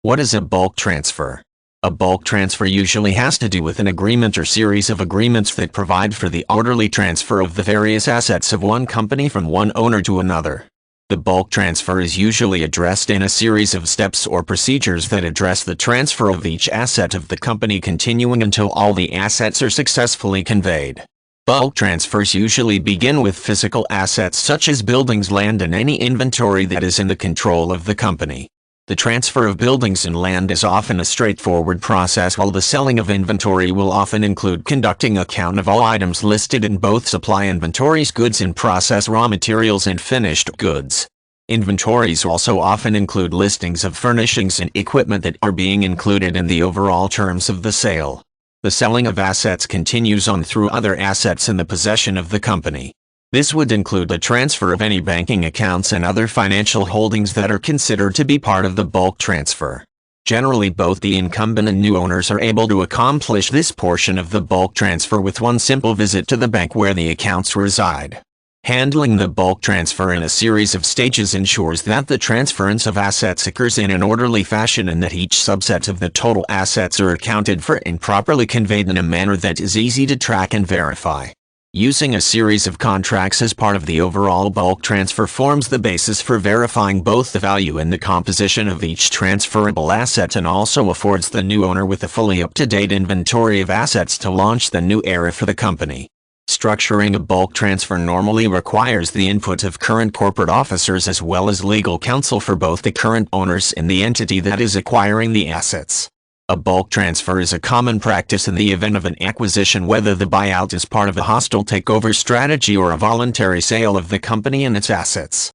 What is a bulk transfer? A bulk transfer usually has to do with an agreement or series of agreements that provide for the orderly transfer of the various assets of one company from one owner to another. The bulk transfer is usually addressed in a series of steps or procedures that address the transfer of each asset of the company continuing until all the assets are successfully conveyed. Bulk transfers usually begin with physical assets such as buildings, land, and any inventory that is in the control of the company. The transfer of buildings and land is often a straightforward process, while the selling of inventory will often include conducting a count of all items listed in both supply inventories, goods in process, raw materials, and finished goods. Inventories also often include listings of furnishings and equipment that are being included in the overall terms of the sale. The selling of assets continues on through other assets in the possession of the company. This would include the transfer of any banking accounts and other financial holdings that are considered to be part of the bulk transfer. Generally, both the incumbent and new owners are able to accomplish this portion of the bulk transfer with one simple visit to the bank where the accounts reside. Handling the bulk transfer in a series of stages ensures that the transference of assets occurs in an orderly fashion and that each subset of the total assets are accounted for and properly conveyed in a manner that is easy to track and verify. Using a series of contracts as part of the overall bulk transfer forms the basis for verifying both the value and the composition of each transferable asset, and also affords the new owner with a fully up-to-date inventory of assets to launch the new era for the company. Structuring a bulk transfer normally requires the input of current corporate officers as well as legal counsel for both the current owners and the entity that is acquiring the assets. A bulk transfer is a common practice in the event of an acquisition, whether the buyout is part of a hostile takeover strategy or a voluntary sale of the company and its assets.